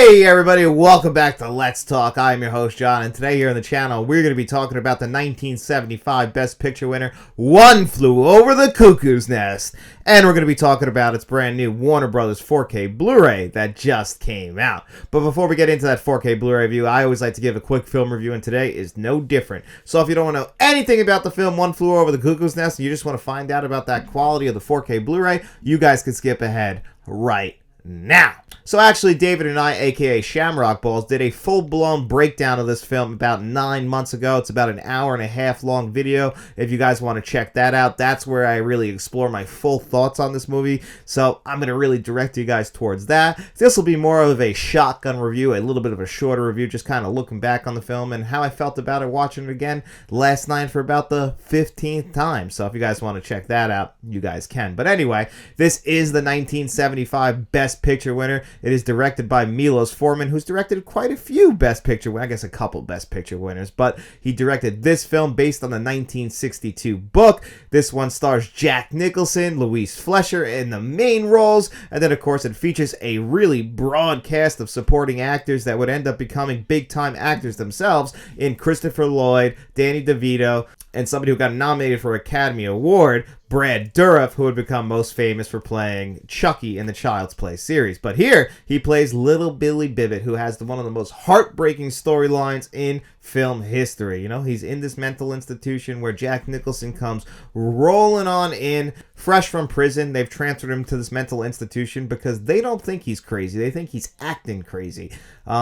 Hey everybody, welcome back to Let's Talk. I'm your host John, and today here on the channel we're going to be talking about the 1975 Best Picture winner, One Flew Over the Cuckoo's Nest. And we're going to be talking about its brand new Warner Brothers 4K Blu-ray that just came out. But before we get into that 4K Blu-ray review, I always like to give a quick film review, and today is no different. So if you don't want to know anything about the film One Flew Over the Cuckoo's Nest, and you just want to find out about that quality of the 4K Blu-ray, you guys can skip ahead right now. So actually, David and I, aka Shamrock Balls, did a full-blown breakdown of this film about 9 months ago. It's about an hour-and-a-half long video. If you guys want to check that out, that's where I really explore my full thoughts on this movie. So I'm going to really direct you guys towards that. This will be more of a shotgun review, a little bit of a shorter review, just kind of looking back on the film and how I felt about it watching it again last night for about the 15th time. So if you guys want to check that out, you guys can. But anyway, this is the 1975 Best Picture winner. It is directed by Milos Forman, who's directed quite a few Best Picture winners, I guess a couple Best Picture winners, but he directed this film based on the 1962 book. This one stars Jack Nicholson, Louise Fletcher in the main roles, and then of course it features a really broad cast of supporting actors that would end up becoming big-time actors themselves in Christopher Lloyd, Danny DeVito, and somebody who got nominated for an Academy Award, Brad Dourif, who would become most famous for playing Chucky in the Child's Play series. But here, he plays Little Billy Bibbit, who has one of the most heartbreaking storylines in film history. You know, he's in this mental institution where Jack Nicholson comes rolling on in, fresh from prison. They've transferred him to this mental institution because they don't think he's crazy. They think he's acting crazy.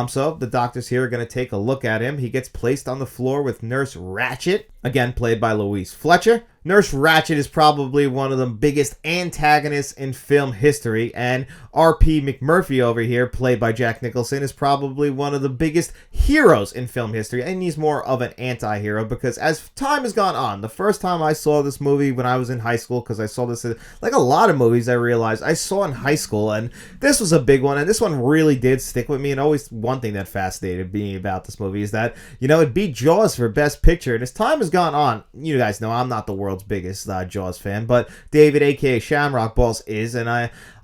So the doctors here are going to take a look at him. He gets placed on the floor with Nurse Ratched, again played by Louise Fletcher. Nurse Ratched is probably one of the biggest antagonists in film history, and R.P. McMurphy over here, played by Jack Nicholson, is probably one of the biggest heroes in film history, and he's more of an anti-hero because as time has gone on, the first time I saw this movie when I was in high school, because I saw this, like a lot of movies I realized I saw in high school, and this was a big one, and this one really did stick with me, and always one thing that fascinated me about this movie is that, you know, it beat Jaws for Best Picture, and as time has gone on, you guys know I'm not the world's biggest Jaws fan, but David, aka Shamrock Balls, is, and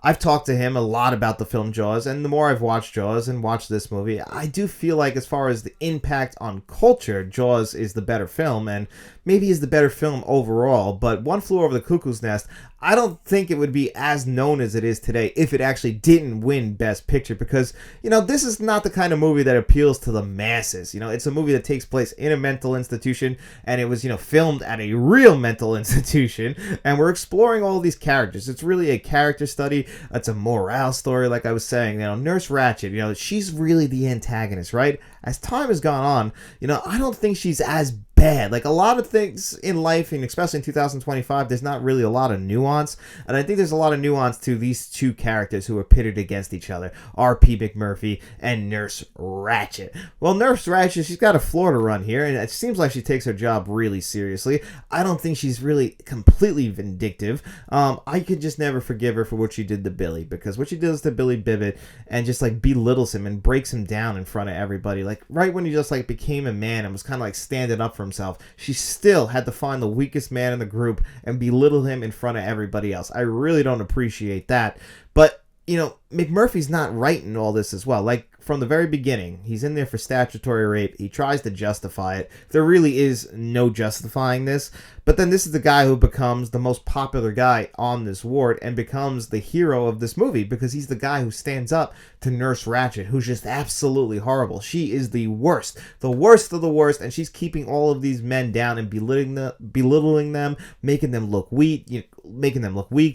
I've talked to him a lot about the film Jaws, and the more I've watched Jaws and watched this movie, I do feel like as far as the impact on culture, Jaws is the better film, and maybe is the better film overall, but One Flew Over the Cuckoo's Nest, I don't think it would be as known as it is today if it actually didn't win Best Picture, because, you know, this is not the kind of movie that appeals to the masses. You know, it's a movie that takes place in a mental institution, and it was, you know, filmed at a real mental institution, and we're exploring all these characters. It's really a character study. It's a morale story, like I was saying. You know, Nurse Ratched, you know, she's really the antagonist, right? As time has gone on, you know, I don't think she's as bad. Like a lot of things in life, and especially in 2025, there's not really a lot of nuance, and I think there's a lot of nuance to these two characters who are pitted against each other, R.P. McMurphy and Nurse Ratched. Well, Nurse Ratched, she's got a floor to run here, and it seems like she takes her job really seriously. I don't think she's really completely vindictive. I could just never forgive her for what she did to Billy, because what she does to Billy Bibbit and just like belittles him and breaks him down in front of everybody, like right when he just like became a man and was kind of like standing up for himself, she still had to find the weakest man in the group and belittle him in front of everybody else. I really don't appreciate that. But, you know, McMurphy's not right in all this as well. Like, from the very beginning, he's in there for statutory rape. He tries to justify it. There really is no justifying this. But then this is the guy who becomes the most popular guy on this ward and becomes the hero of this movie because he's the guy who stands up to Nurse Ratched, who's just absolutely horrible. She is the worst of the worst, and she's keeping all of these men down and belittling them, making them look weak,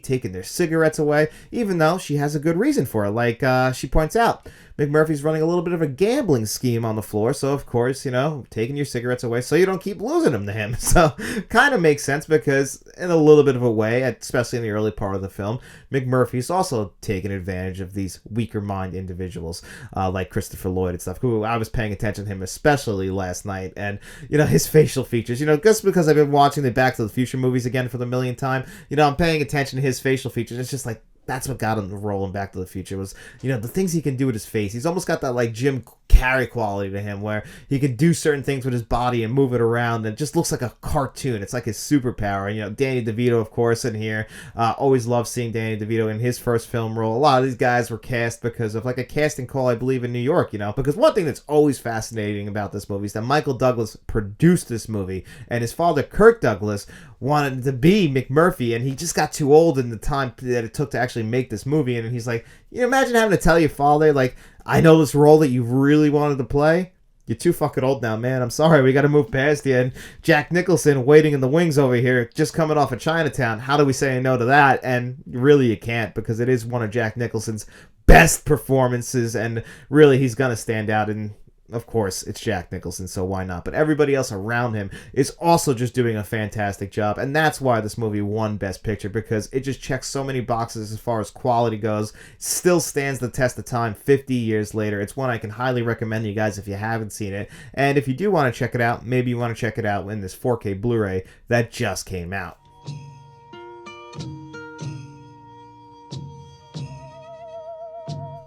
taking their cigarettes away, even though she has a good reason for it. Like she points out, McMurphy's running a little bit of a gambling scheme on the floor, so of course, you know, taking your cigarettes away so you don't keep losing them to him. So kind of makes sense because in a little bit of a way, especially in the early part of the film, McMurphy's also taking advantage of these weaker mind individuals like Christopher Lloyd and stuff, who I was paying attention to him especially last night, and, you know, his facial features, you know, just because I've been watching the Back to the Future movies again for the millionth time, you know, I'm paying attention to his facial features. It's just like, that's what got him the role in Back to the Future was, the things he can do with his face. He's almost got that like Jim Carrey quality to him where he can do certain things with his body and move it around and it just looks like a cartoon. It's like his superpower. Danny DeVito, of course, in here. Always loved seeing Danny DeVito in his first film role. A lot of these guys were cast because of like a casting call, I believe, in New York, because one thing that's always fascinating about this movie is that Michael Douglas produced this movie and his father, Kirk Douglas, wanted to be McMurphy, and he just got too old in the time that it took to actually make this movie. And he's like, imagine having to tell your father, like, I know this role that you really wanted to play. You're too fucking old now, man. I'm sorry. We got to move past you. And Jack Nicholson waiting in the wings over here, just coming off of Chinatown. How do we say no to that? And really, you can't, because it is one of Jack Nicholson's best performances, and really, he's going to stand out. And of course, it's Jack Nicholson, so why not? But everybody else around him is also just doing a fantastic job, and that's why this movie won Best Picture, because it just checks so many boxes as far as quality goes. Still stands the test of time 50 years later. It's one I can highly recommend to you guys if you haven't seen it. And if you do want to check it out, maybe you want to check it out in this 4K Blu-ray that just came out.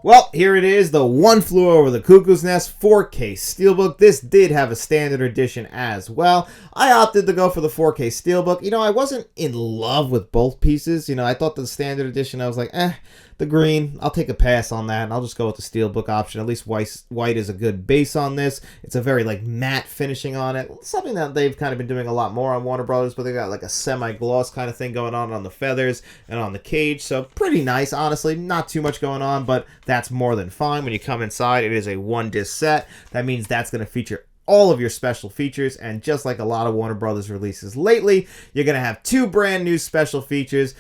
Well, here it is, the One Flew Over the Cuckoo's Nest 4K Steelbook. This did have a standard edition as well. I opted to go for the 4K Steelbook. I wasn't in love with both pieces. I thought the standard edition, I was like, the green, I'll take a pass on that, and I'll just go with the Steelbook option. At least white is a good base on this. It's a very, like, matte finishing on it. Something that they've kind of been doing a lot more on Warner Brothers, but they got, like, a semi-gloss kind of thing going on the feathers and on the cage. So, pretty nice, honestly. Not too much going on, but that's more than fine. When you come inside, it is a one-disc set. That means that's going to feature all of your special features, and just like a lot of Warner Brothers releases lately, you're going to have 2 brand new special features,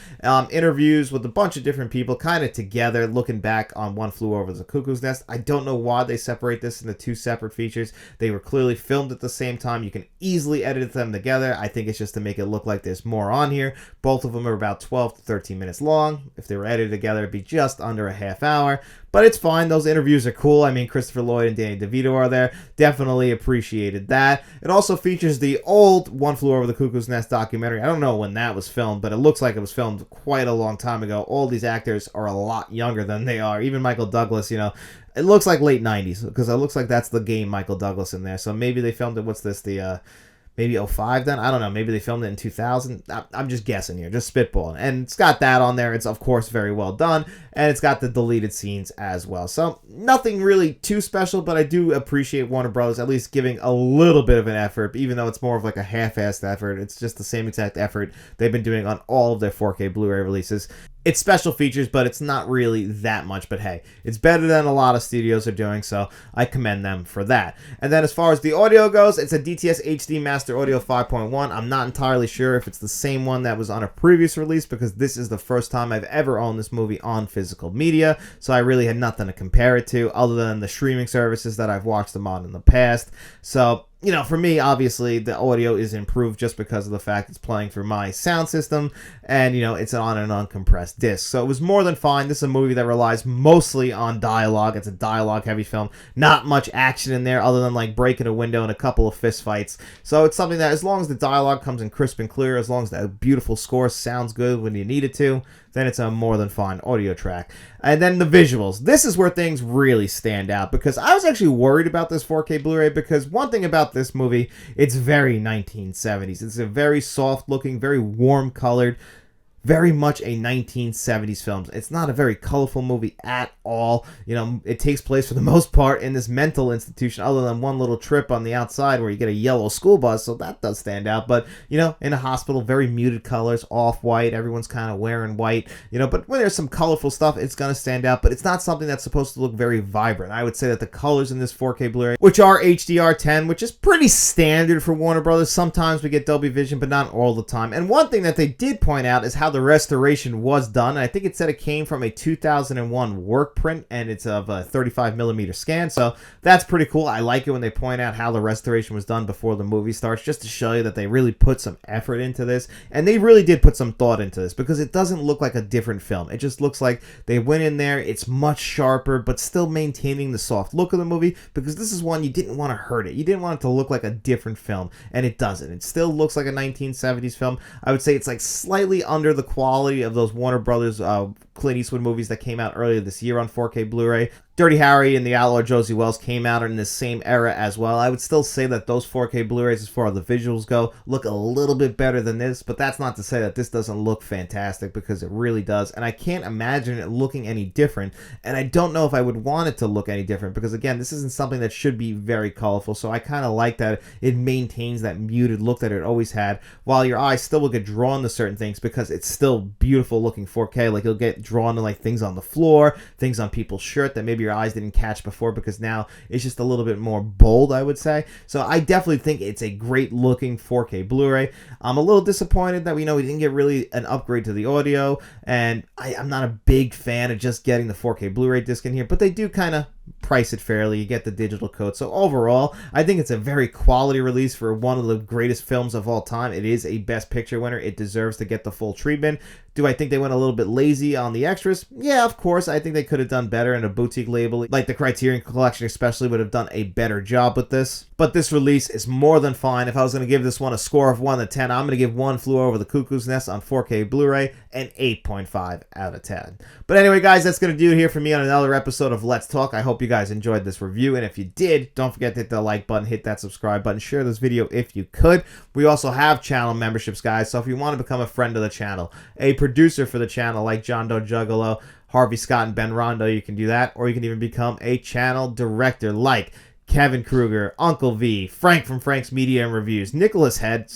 interviews with a bunch of different people kind of together, looking back on One Flew Over the Cuckoo's Nest. I don't know why they separate this into 2 separate features. They were clearly filmed at the same time. You can easily edit them together. I think it's just to make it look like there's more on here. Both of them are about 12 to 13 minutes long. If they were edited together, it'd be just under a half hour. But it's fine. Those interviews are cool. I mean, Christopher Lloyd and Danny DeVito are there. Definitely appreciated that. It also features the old One Flew Over the Cuckoo's Nest documentary. I don't know when that was filmed, but it looks like it was filmed quite a long time ago. All these actors are a lot younger than they are. Even Michael Douglas, it looks like late 90s, because it looks like that's the game Michael Douglas in there. So maybe they filmed it, maybe 05 then? I don't know. Maybe they filmed it in 2000. I'm just guessing here, just spitballing. And it's got that on there. It's, of course, very well done. And it's got the deleted scenes as well. So nothing really too special, but I do appreciate Warner Bros. At least giving a little bit of an effort, even though it's more of like a half-assed effort. It's just the same exact effort they've been doing on all of their 4K Blu-ray releases. It's special features, but it's not really that much. But hey, it's better than a lot of studios are doing, so I commend them for that. And then as far as the audio goes, it's a DTS HD Master Audio 5.1. I'm not entirely sure if it's the same one that was on a previous release, because this is the first time I've ever owned this movie on physical media, so I really had nothing to compare it to other than the streaming services that I've watched them on in the past. So, for me, obviously, the audio is improved just because of the fact it's playing through my sound system, and, it's on an uncompressed disc. So it was more than fine. This is a movie that relies mostly on dialogue. It's a dialogue-heavy film. Not much action in there other than, like, breaking a window and a couple of fist fights. So it's something that, as long as the dialogue comes in crisp and clear, as long as that beautiful score sounds good when you need it to, then it's a more than fine audio track. And then the visuals. This is where things really stand out, because I was actually worried about this 4K Blu-ray, because one thing about this movie, it's very 1970s. It's a very soft-looking, very warm-colored, very much a 1970s film. It's not a very colorful movie at all. It takes place for the most part in this mental institution, other than one little trip on the outside where you get a yellow school bus, so that does stand out. But, in a hospital, very muted colors, off-white, everyone's kind of wearing white, but when there's some colorful stuff, it's going to stand out, but it's not something that's supposed to look very vibrant. I would say that the colors in this 4K Blu-ray, which are HDR10, which is pretty standard for Warner Brothers. Sometimes we get Dolby Vision, but not all the time. And one thing that they did point out is how the restoration was done. And I think it said it came from a 2001 work print, and it's of a 35mm scan, so that's pretty cool. I like it when they point out how the restoration was done before the movie starts, just to show you that they really put some effort into this, and they really did put some thought into this, because it doesn't look like a different film. It just looks like they went in there. It's much sharper, but still maintaining the soft look of the movie, because this is one you didn't want to hurt it. You didn't want it to look like a different film, and it doesn't. It still looks like a 1970s film. I would say it's like slightly under the quality of those Warner Brothers Clint Eastwood movies that came out earlier this year on 4K Blu-ray. Dirty Harry and The Outlaw Josie Wells came out in the same era as well. I would still say that those 4K Blu-rays, as far as the visuals go, look a little bit better than this, but that's not to say that this doesn't look fantastic, because it really does, and I can't imagine it looking any different, and I don't know if I would want it to look any different, because again, this isn't something that should be very colorful, so I kind of like that it maintains that muted look that it always had, while your eyes still will get drawn to certain things, because it's still beautiful looking 4K. Like, you'll get drawn to like things on the floor, things on people's shirt that maybe your eyes didn't catch before, because now it's just a little bit more bold, I would say. So I definitely think it's a great looking 4K Blu-ray. I'm a little disappointed that we didn't get really an upgrade to the audio, and I'm not a big fan of just getting the 4K Blu-ray disc in here, but they do kind of price it fairly. You get the digital code. So overall, I think it's a very quality release for one of the greatest films of all time. It is a Best Picture winner. It deserves to get the full treatment. Do I think they went a little bit lazy on the extras? Yeah, of course. I think they could have done better, and a boutique label like the Criterion Collection especially would have done a better job with this. But this release is more than fine. If I was going to give this one a score of 1 to 10, I'm going to give One Flew Over the Cuckoo's Nest on 4K Blu-ray an 8.5 out of 10. But anyway, guys, that's going to do it here for me on another episode of Let's Talk. I hope you guys enjoyed this review, and if you did, don't forget to hit the like button, hit that subscribe button, share this video if you could. We also have channel memberships, guys, so if you want to become a friend of the channel, a producer for the channel like John Doe Juggalo, Harvey Scott, and Ben Rondo, you can do that, or you can even become a channel director like Kevin Kruger, Uncle V, Frank from Frank's Media and Reviews, Nicholas Head,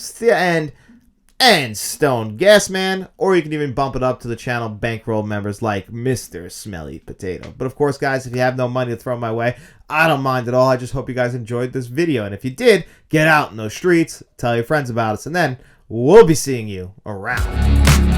and Stone Gasman, or you can even bump it up to the channel bankroll members like Mr. Smelly Potato. But of course, guys, if you have no money to throw my way, I don't mind at all. I just hope you guys enjoyed this video, and if you did, get out in those streets, tell your friends about us, and then we'll be seeing you around.